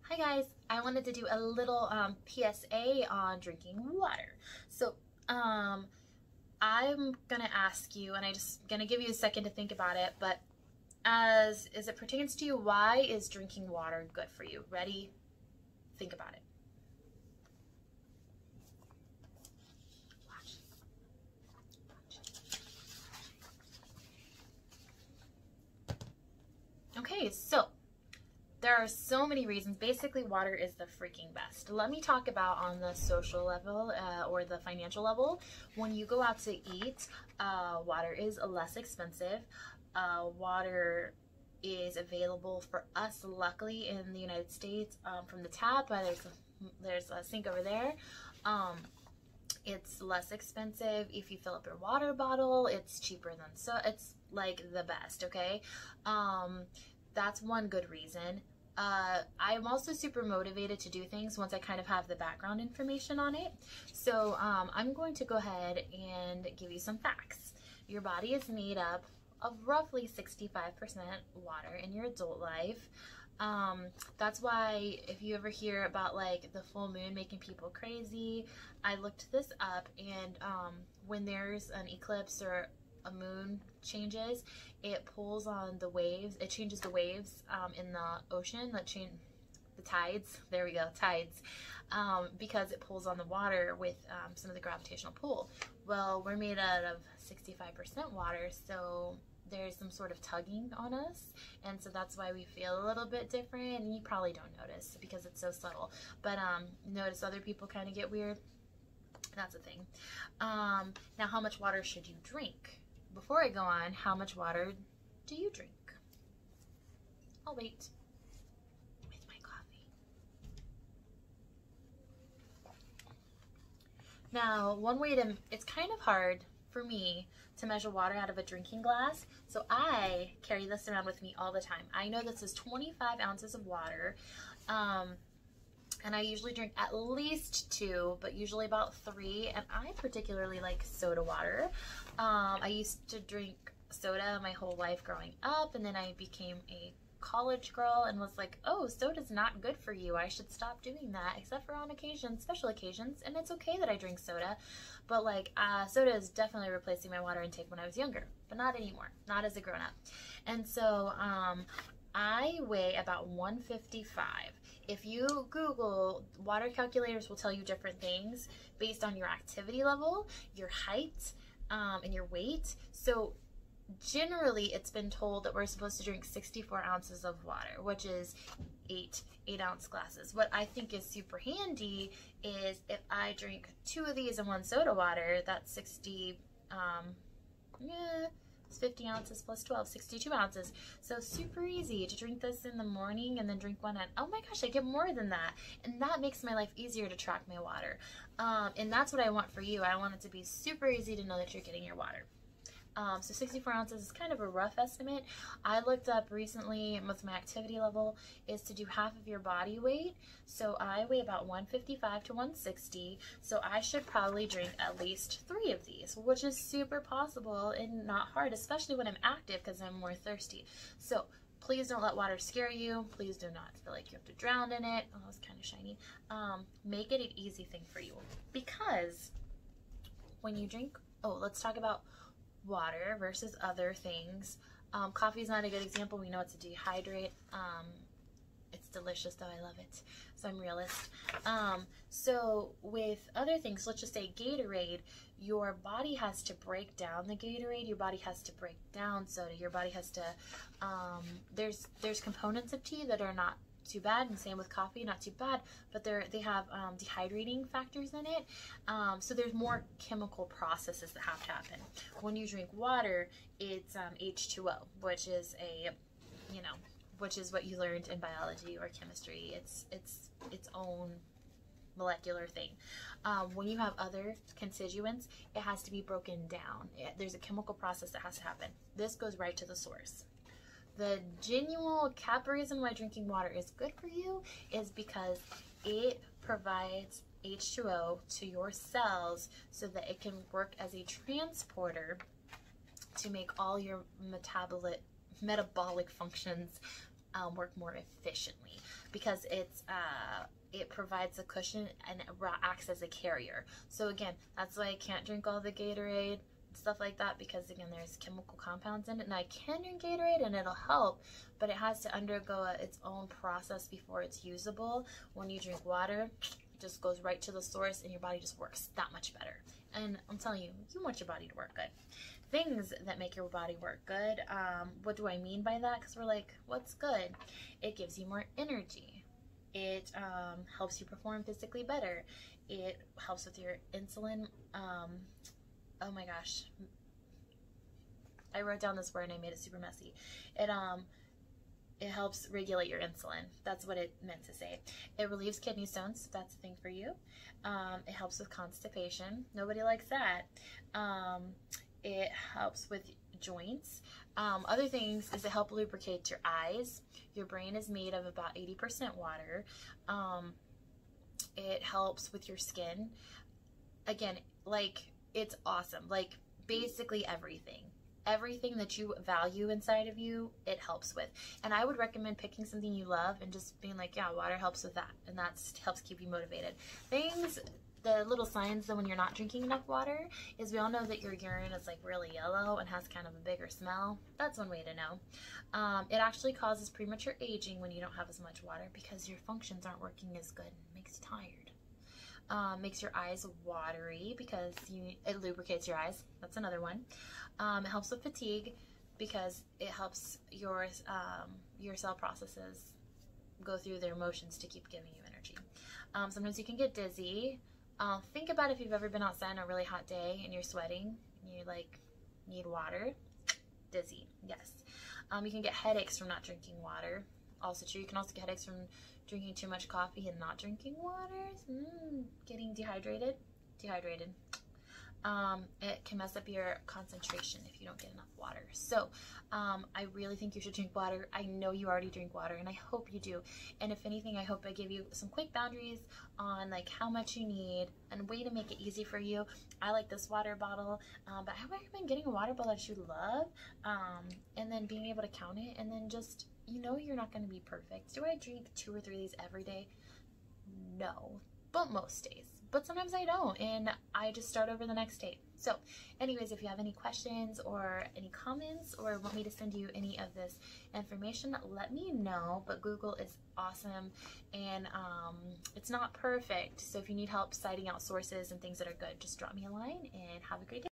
Hi guys, I wanted to do a little PSA on drinking water. So I'm gonna ask you, and I just gonna give you a second to think about it, but as it pertains to you, why is drinking water good for you? Ready? Think about it. Okay, so there are so many reasons. Basically, water is the freaking best. Let me talk about on the social level or the financial level. When you go out to eat, water is less expensive. Water is available for us, luckily, in the United States from the tap. There's a sink over there. It's less expensive if you fill up your water bottle. It's cheaper than it's like the best, okay? That's one good reason. I'm also super motivated to do things once I kind of have the background information on it. So I'm going to go ahead and give you some facts. Your body is made up of roughly 65% water in your adult life. That's why if you ever hear about like the full moon making people crazy, I looked this up, and when there's an eclipse or a moon changes, it pulls on the waves. It changes the waves in the ocean that change the tides. There we go, tides, because it pulls on the water with some of the gravitational pull. Well, we're made out of 65% water, so there's some sort of tugging on us, and so that's why we feel a little bit different. And you probably don't notice because it's so subtle, but notice other people kind of get weird. That's a thing. Now, how much water should you drink? Before I go on, how much water do you drink? I'll wait with my coffee. Now, one way to, it's kind of hard for me to measure water out of a drinking glass, so I carry this around with me all the time. I know this is 25 ounces of water, and I usually drink at least 2, but usually about 3, and I particularly like soda water. I used to drink soda my whole life growing up, and then I became a college girl and was like, oh, soda's not good for you. I should stop doing that, except for on occasions, special occasions, and it's okay that I drink soda. But like, soda is definitely replacing my water intake when I was younger, but not anymore, not as a grown-up. And so I weigh about 155. If you Google, water calculators will tell you different things based on your activity level, your height, and your weight. So generally, it's been told that we're supposed to drink 64 ounces of water, which is 8-ounce glasses. What I think is super handy is if I drink 2 of these and 1 soda water, that's 60, it's 50 ounces plus 12, 62 ounces. So super easy to drink this in the morning and then drink one at, oh my gosh, I get more than that. And that makes my life easier to track my water. And that's what I want for you. I want it to be super easy to know that you're getting your water. So 64 ounces is kind of a rough estimate. I looked up recently with my activity level is to do half of your body weight. So I weigh about 155 to 160. So I should probably drink at least 3 of these, which is super possible and not hard, especially when I'm active because I'm more thirsty. So please don't let water scare you. Please do not feel like you have to drown in it. Oh, it's kind of shiny. Make it an easy thing for you, because when you drink, let's talk about water versus other things. Coffee is not a good example. We know it's a dehydrate. It's delicious though. I love it. So I'm realist. So with other things, let's just say Gatorade, your body has to break down the Gatorade. Your body has to break down soda. Your body has to, there's components of tea that are not too bad, and same with coffee, not too bad, but they have dehydrating factors in it. So there's more chemical processes that have to happen. When you drink water, it's H2O, which is which is what you learned in biology or chemistry. It's its own molecular thing. When you have other constituents, it has to be broken down. There's a chemical process that has to happen. This goes right to the source. The genuine cap reason why drinking water is good for you is because it provides H2O to your cells so that it can work as a transporter to make all your metabolic functions work more efficiently, because it provides a cushion and it acts as a carrier. So again, that's why I can't drink all the Gatorade, stuff like that, because again, there's chemical compounds in it. And I can drink Gatorade and it'll help, but it has to undergo its own process before it's usable. When you drink water, it just goes right to the source and your body just works that much better. And I'm telling you, you want your body to work good. Things that make your body work good. What do I mean by that? Because we're like, what's good? It gives you more energy. It helps you perform physically better. It helps with your insulin. Oh my gosh, I wrote down this word and I made it super messy. It helps regulate your insulin. That's what it meant to say. It relieves kidney stones, if that's a thing for you. It helps with constipation. Nobody likes that. It helps with joints. Other things is it helps lubricate your eyes. Your brain is made of about 80% water. It helps with your skin. Again, like, it's awesome. Like, basically everything that you value inside of you, it helps with. And I would recommend picking something you love and just being like, yeah, water helps with that, and that helps keep you motivated. The little signs that when you're not drinking enough water is, we all know that your urine is like really yellow and has kind of a bigger smell. That's one way to know. It actually causes premature aging when you don't have as much water, because your functions aren't working as good, and it makes you tired. Makes your eyes watery because it lubricates your eyes. That's another one. It helps with fatigue because it helps your cell processes go through their motions to keep giving you energy. Sometimes you can get dizzy. Think about if you've ever been outside on a really hot day and you're sweating and you like need water. Dizzy, yes. You can get headaches from not drinking water. Also true. You can also get headaches from drinking too much coffee and not drinking water. Getting dehydrated. It can mess up your concentration if you don't get enough water. So I really think you should drink water. I know you already drink water, and I hope you do. And if anything, I hope I give you some quick boundaries on like how much you need and a way to make it easy for you. I like this water bottle, but I recommend getting a water bottle that you love, and then being able to count it, and then just, you know, you're not going to be perfect. Do I drink 2 or 3 of these every day? No, but most days. But sometimes I don't, and I just start over the next day. So anyways, if you have any questions or any comments or want me to send you any of this information, let me know. But Google is awesome, and it's not perfect. So if you need help citing out sources and things that are good, just drop me a line, and have a great day.